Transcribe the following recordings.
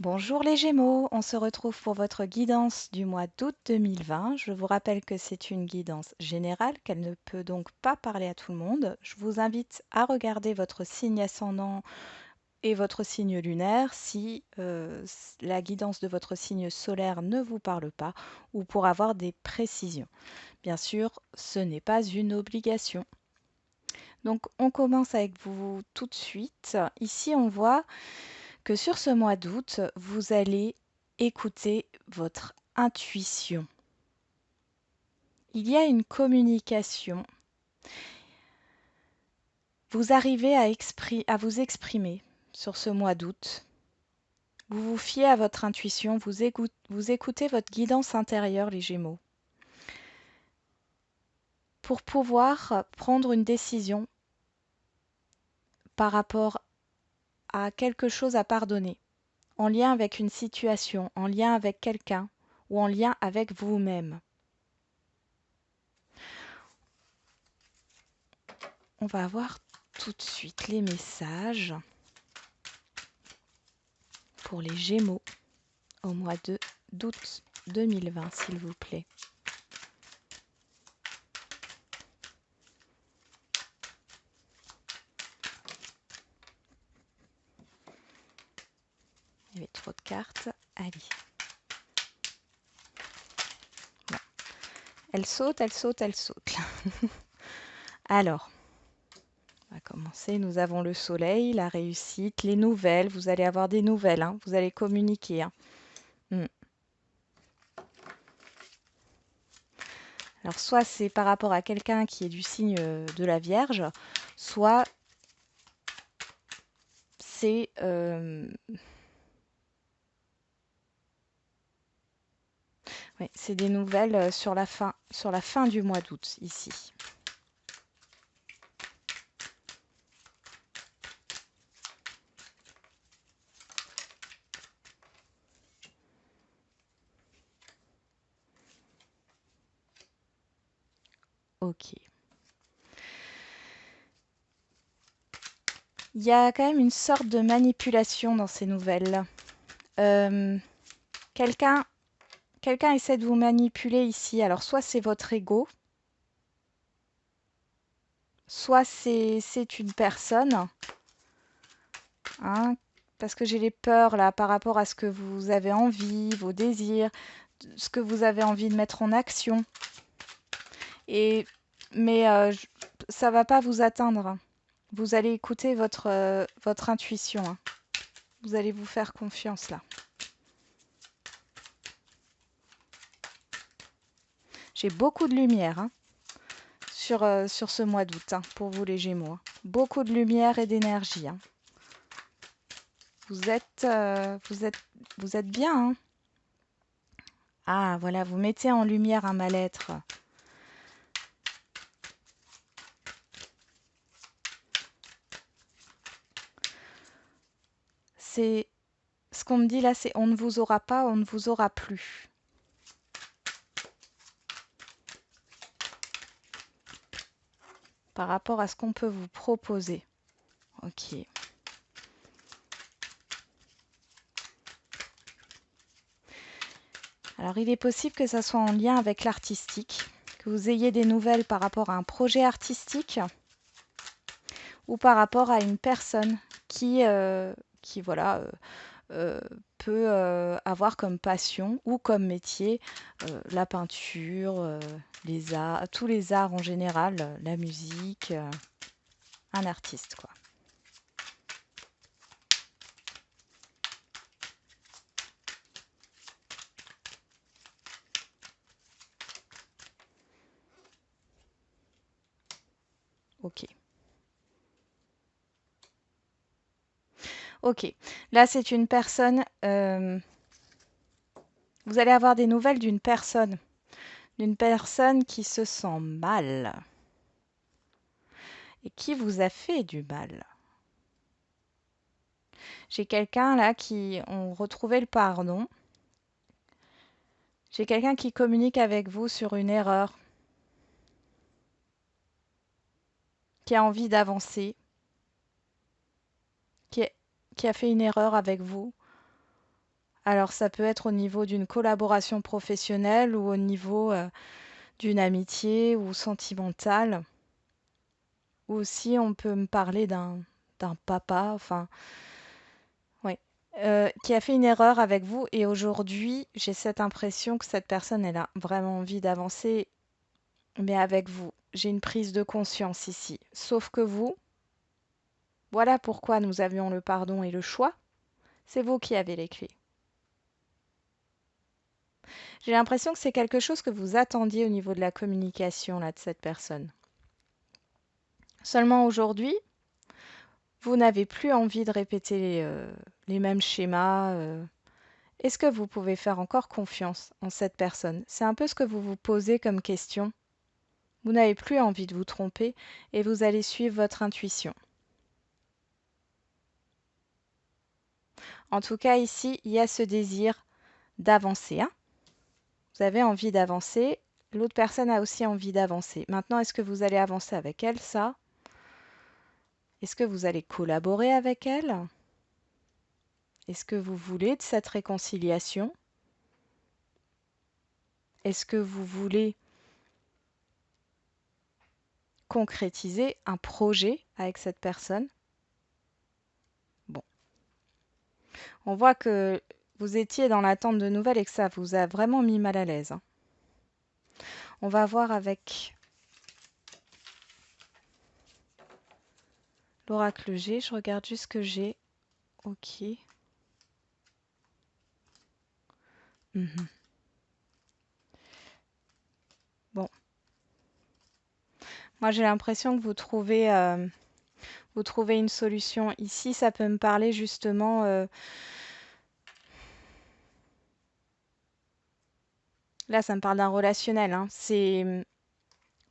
Bonjour les Gémeaux, on se retrouve pour votre guidance du mois d'août 2020. Je vous rappelle que c'est une guidance générale, qu'elle ne peut donc pas parler à tout le monde. Je vous invite à regarder votre signe ascendant et votre signe lunaire si la guidance de votre signe solaire ne vous parle pas ou pour avoir des précisions. Bien sûr, ce n'est pas une obligation. Donc on commence avec vous tout de suite. Ici on voit que sur ce mois d'août, vous allez écouter votre intuition. Il y a une communication. Vous arrivez à vous exprimer sur ce mois d'août. Vous vous fiez à votre intuition, vous écoutez votre guidance intérieure, les Gémeaux, pour pouvoir prendre une décision par rapport à quelque chose à pardonner, en lien avec une situation, en lien avec quelqu'un ou en lien avec vous-même. On va voir tout de suite les messages pour les Gémeaux au mois d'août 2020, s'il vous plaît. Il y avait trop de cartes. Allez. Bon. Elle saute, elle saute, elle saute. Alors, on va commencer. Nous avons le soleil, la réussite, les nouvelles. Vous allez avoir des nouvelles, hein. Vous allez communiquer, hein. Alors, soit c'est par rapport à quelqu'un qui est du signe de la Vierge, soit c'est ouais, c'est des nouvelles sur la fin du mois d'août ici. Ok. Il y a quand même une sorte de manipulation dans ces nouvelles. Euh, quelqu'un, quelqu'un essaie de vous manipuler ici. Alors soit c'est votre ego, soit c'est une personne, hein, parce que j'ai les peurs là par rapport à ce que vous avez envie, vos désirs, ce que vous avez envie de mettre en action. Et mais ça va pas vous atteindre. Vous allez écouter votre intuition, hein. Vous allez vous faire confiance là. J'ai beaucoup de lumière, hein, sur ce mois d'août, hein, pour vous les Gémeaux, hein. Beaucoup de lumière et d'énergie, hein. Vous êtes, euh, vous êtes, vous êtes bien, hein. Ah, voilà, vous mettez en lumière un mal-être. C'est ce qu'on me dit là, c'est on ne vous aura pas, on ne vous aura plus. Par rapport à ce qu'on peut vous proposer. Ok. Alors, il est possible que ça soit en lien avec l'artistique, que vous ayez des nouvelles par rapport à un projet artistique ou par rapport à une personne qui voilà, euh, peut avoir comme passion ou comme métier la peinture, les arts, tous les arts en général, la musique, un artiste, quoi. Ok. Ok. Là, c'est une personne. Vous allez avoir des nouvelles d'une personne qui se sent mal et qui vous a fait du mal. J'ai quelqu'un là qui ont retrouvé le pardon. J'ai quelqu'un qui communique avec vous sur une erreur, qui a envie d'avancer, qui, qui a fait une erreur avec vous. Alors ça peut être au niveau d'une collaboration professionnelle ou au niveau d'une amitié ou sentimentale. Ou aussi on peut me parler d'un papa, enfin, oui, qui a fait une erreur avec vous et aujourd'hui j'ai cette impression que cette personne elle a vraiment envie d'avancer, mais avec vous. J'ai une prise de conscience ici. Sauf que vous, voilà pourquoi nous avions le pardon et le choix. C'est vous qui avez les clés. J'ai l'impression que c'est quelque chose que vous attendiez au niveau de la communication là de cette personne. Seulement aujourd'hui, vous n'avez plus envie de répéter les mêmes schémas. Est-ce que vous pouvez faire encore confiance en cette personne? C'est un peu ce que vous vous posez comme question. Vous n'avez plus envie de vous tromper et vous allez suivre votre intuition. En tout cas, ici, il y a ce désir d'avancer, hein. Vous avez envie d'avancer, l'autre personne a aussi envie d'avancer. Maintenant, est-ce que vous allez avancer avec elle, ça? Est-ce que vous allez collaborer avec elle? Est-ce que vous voulez de cette réconciliation? Est-ce que vous voulez concrétiser un projet avec cette personne? Bon, on voit que vous étiez dans l'attente de nouvelles et que ça vous a vraiment mis mal à l'aise, hein. On va voir avec l'oracle G. Je regarde juste ce que j'ai. Ok. Mhm. Bon, moi j'ai l'impression que vous trouvez une solution. Ici, ça peut me parler justement. Là, ça me parle d'un relationnel, hein.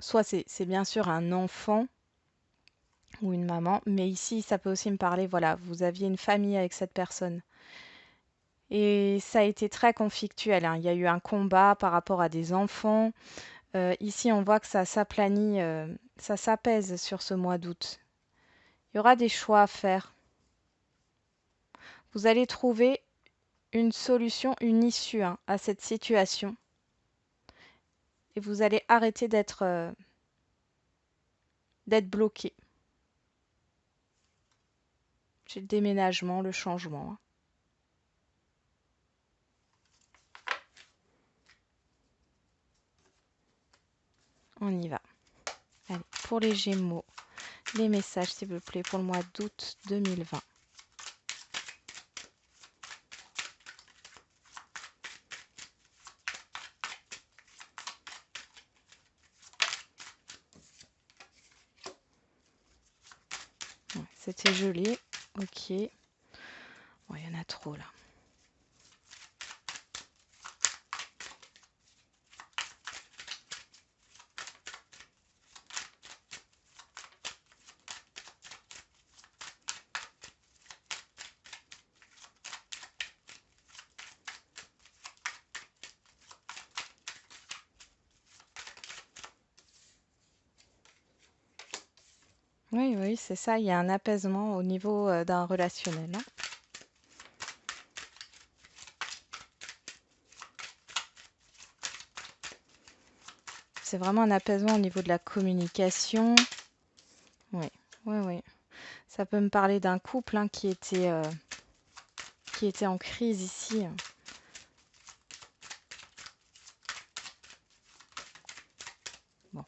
Soit c'est bien sûr un enfant ou une maman, mais ici, ça peut aussi me parler, voilà, vous aviez une famille avec cette personne. Et ça a été très conflictuel, hein. Il y a eu un combat par rapport à des enfants. Ici, on voit que ça s'aplanit, ça s'apaise sur ce mois d'août. Il y aura des choix à faire. Vous allez trouver une solution, une issue, hein, à cette situation. Et vous allez arrêter d'être bloqué. J'ai le déménagement, le changement, hein. On y va. Allez, pour les Gémeaux, les messages, s'il vous plaît, pour le mois d'août 2020. Ouais, c'était joli. Ok. Bon, il y en a trop là. Oui, oui, c'est ça. Il y a un apaisement au niveau d'un relationnel, hein. C'est vraiment un apaisement au niveau de la communication. Oui, oui, oui. Ça peut me parler d'un couple, hein, qui était en crise ici. Bon.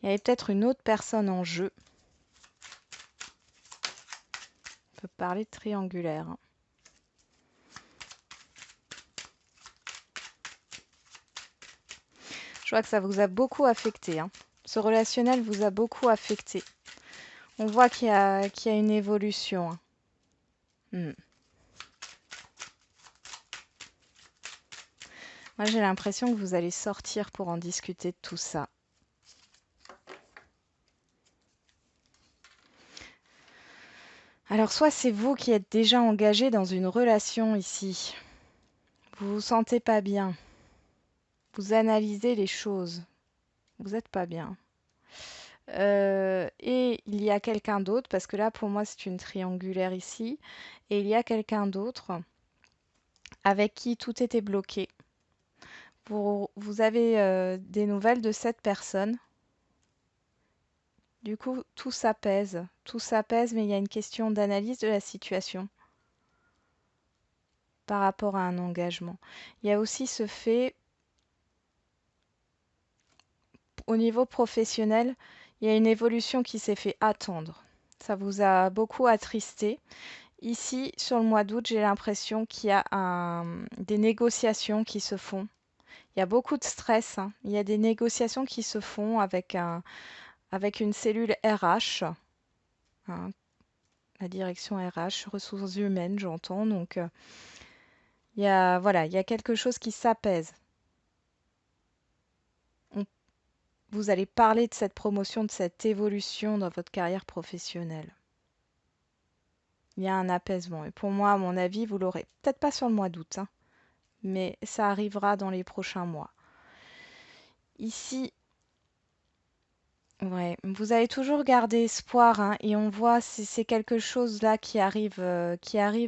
Il y avait peut-être une autre personne en jeu. On peut parler de triangulaire, hein. Je vois que ça vous a beaucoup affecté, hein. Ce relationnel vous a beaucoup affecté. On voit qu'il y a une évolution, hein. Hmm. Moi, j'ai l'impression que vous allez sortir pour en discuter de tout ça. Alors, soit c'est vous qui êtes déjà engagé dans une relation ici. Vous vous sentez pas bien. Vous analysez les choses. Vous n'êtes pas bien. Et il y a quelqu'un d'autre, parce que là pour moi c'est une triangulaire ici, et il y a quelqu'un d'autre avec qui tout était bloqué. Vous avez des nouvelles de cette personne. Du coup, tout s'apaise, mais il y a une question d'analyse de la situation par rapport à un engagement. Il y a aussi ce fait, au niveau professionnel, il y a une évolution qui s'est fait attendre. Ça vous a beaucoup attristé. Ici, sur le mois d'août, j'ai l'impression qu'il y a des négociations qui se font. Il y a beaucoup de stress, hein. Il y a des négociations qui se font avec une cellule RH, hein, la direction RH, ressources humaines, j'entends. Donc, voilà, il y a quelque chose qui s'apaise. On- Vous allez parler de cette promotion, de cette évolution dans votre carrière professionnelle. Il y a un apaisement. Et pour moi, à mon avis, vous l'aurez. Peut-être pas sur le mois d'août, hein, mais ça arrivera dans les prochains mois. Ici, ouais, vous avez toujours gardé espoir, hein, et on voit c'est quelque chose là qui arrive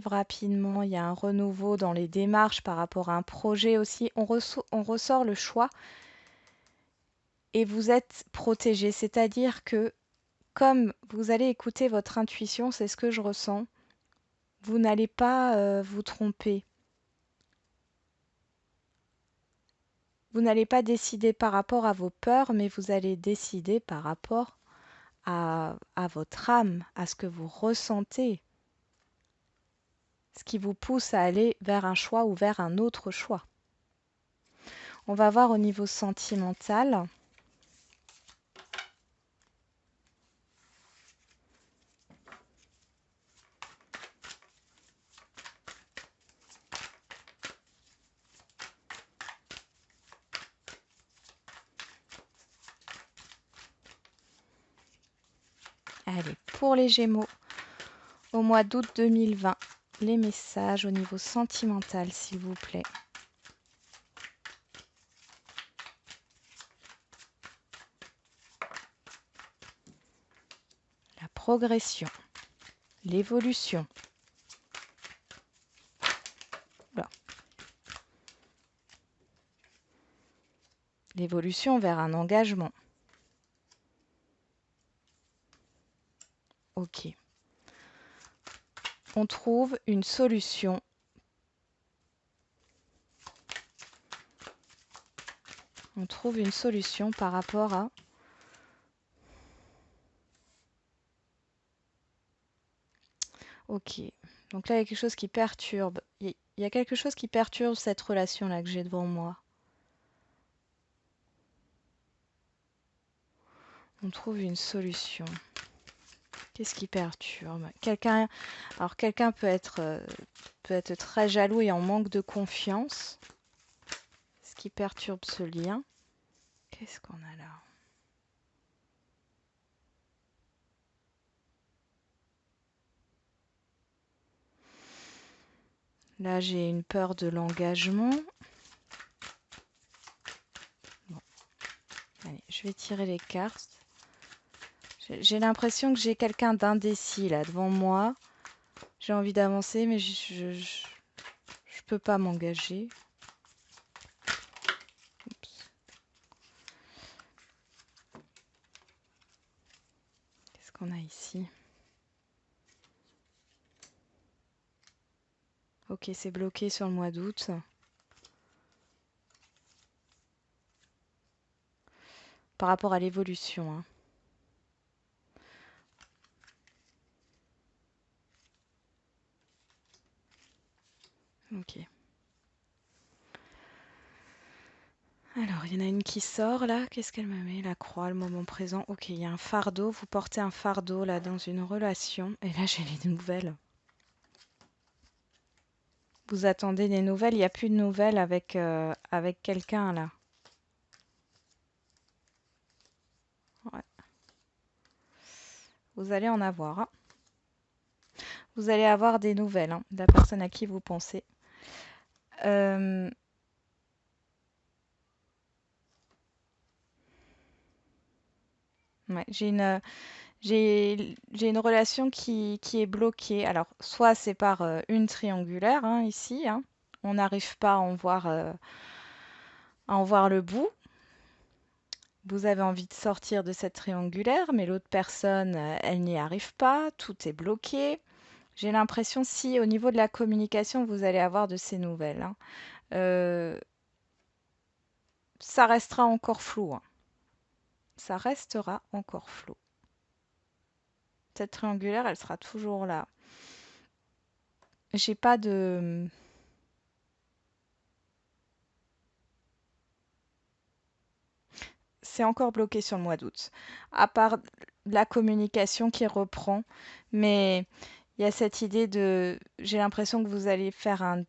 rapidement. Il y a un renouveau dans les démarches par rapport à un projet aussi. On ressort le choix et vous êtes protégé, c'est-à-dire que comme vous allez écouter votre intuition, c'est ce que je ressens, vous n'allez pas vous tromper. Vous n'allez pas décider par rapport à vos peurs, mais vous allez décider par rapport à votre âme, à ce que vous ressentez, ce qui vous pousse à aller vers un choix ou vers un autre choix. On va voir au niveau sentimental. Allez, pour les Gémeaux, au mois d'août 2020, les messages au niveau sentimental, s'il vous plaît. La progression, l'évolution. Voilà. L'évolution vers un engagement. Ok. On trouve une solution. On trouve une solution par rapport à... Ok. Donc là, il y a quelque chose qui perturbe. Il y a quelque chose qui perturbe cette relation-là que j'ai devant moi. On trouve une solution. Qu'est-ce qui perturbe? Alors quelqu'un peut être très jaloux et en manque de confiance. Ce qui perturbe ce lien. Qu'est-ce qu'on a là? Là, j'ai une peur de l'engagement. Bon, allez, je vais tirer les cartes. J'ai l'impression que j'ai quelqu'un d'indécis là devant moi. J'ai envie d'avancer, mais je peux pas m'engager. Qu'est-ce qu'on a ici? Ok, c'est bloqué sur le mois d'août. Par rapport à l'évolution, hein. Ok. Alors, il y en a une qui sort là. Qu'est-ce qu'elle me met? La croix, le moment présent. Ok, il y a un fardeau. Vous portez un fardeau là dans une relation. Et là, j'ai les nouvelles. Vous attendez des nouvelles. Il n'y a plus de nouvelles avec quelqu'un là. Ouais. Vous allez en avoir, hein. Vous allez avoir des nouvelles, hein, de la personne à qui vous pensez. Euh, Ouais, j'ai une relation qui est bloquée. Alors, soit c'est par une triangulaire, hein, ici, hein. On n'arrive pas à en voir le bout. Vous avez envie de sortir de cette triangulaire, mais l'autre personne, elle n'y arrive pas. Tout est bloqué. J'ai l'impression, si au niveau de la communication, vous allez avoir de ces nouvelles, hein, euh, ça restera encore flou, hein. Ça restera encore flou. Cette triangulaire, elle sera toujours là. J'ai pas de... C'est encore bloqué sur le mois d'août. À part la communication qui reprend, mais il y a cette idée de... J'ai l'impression que vous allez faire un...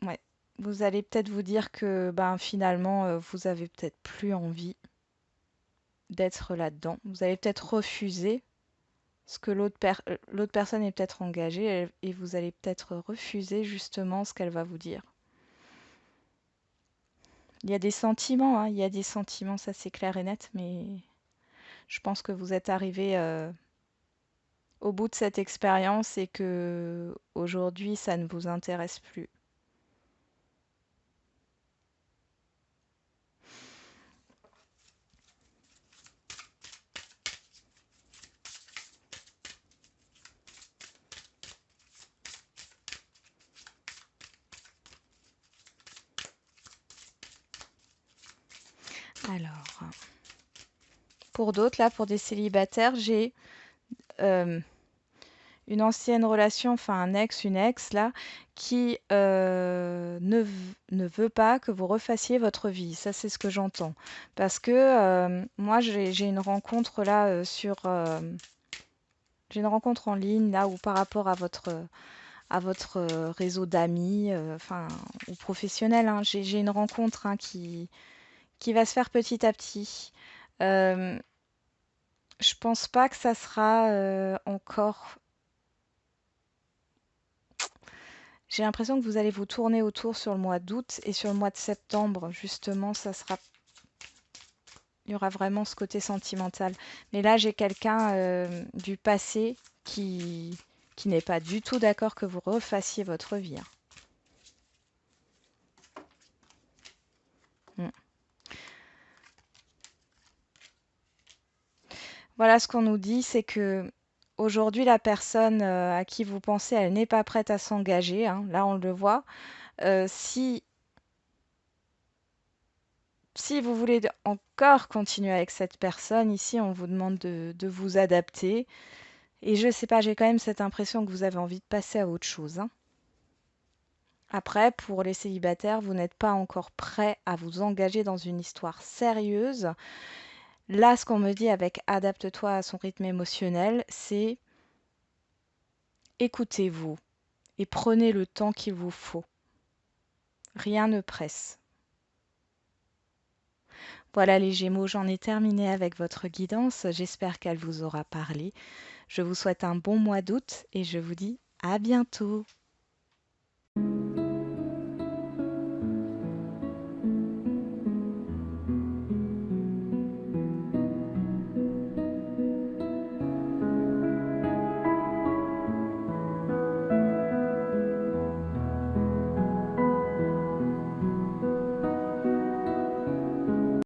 Ouais, vous allez peut-être vous dire que ben, finalement, vous avez peut-être plus envie d'être là-dedans. Vous allez peut-être refuser ce que l'autre personne est peut-être engagée et vous allez peut-être refuser justement ce qu'elle va vous dire. Il y a des sentiments, hein, il y a des sentiments, ça c'est clair et net, mais je pense que vous êtes arrivé au bout de cette expérience et que aujourd'hui ça ne vous intéresse plus. Alors, pour d'autres, là, pour des célibataires, j'ai euh, une ancienne relation, enfin un ex, une ex, là, qui ne veut pas que vous refassiez votre vie. Ça, c'est ce que j'entends. Parce que moi, j'ai une rencontre là j'ai une rencontre en ligne là où par rapport à votre réseau d'amis, enfin, ou professionnel, hein, j'ai une rencontre hein, qui va se faire petit à petit. Euh, je pense pas que ça sera encore. J'ai l'impression que vous allez vous tourner autour sur le mois d'août et sur le mois de septembre, justement, ça sera, il y aura vraiment ce côté sentimental. Mais là, j'ai quelqu'un du passé qui n'est pas du tout d'accord que vous refassiez votre vie, hein. Mm. Voilà ce qu'on nous dit, c'est que aujourd'hui, la personne à qui vous pensez, elle n'est pas prête à s'engager, hein. Là, on le voit. Si Si vous voulez encore continuer avec cette personne, ici, on vous demande de vous adapter. Et je sais pas, j'ai quand même cette impression que vous avez envie de passer à autre chose, hein. Après, pour les célibataires, vous n'êtes pas encore prêt à vous engager dans une histoire sérieuse. Là, ce qu'on me dit avec adapte-toi à son rythme émotionnel, c'est écoutez-vous et prenez le temps qu'il vous faut. Rien ne presse. Voilà les Gémeaux, j'en ai terminé avec votre guidance. J'espère qu'elle vous aura parlé. Je vous souhaite un bon mois d'août et je vous dis à bientôt.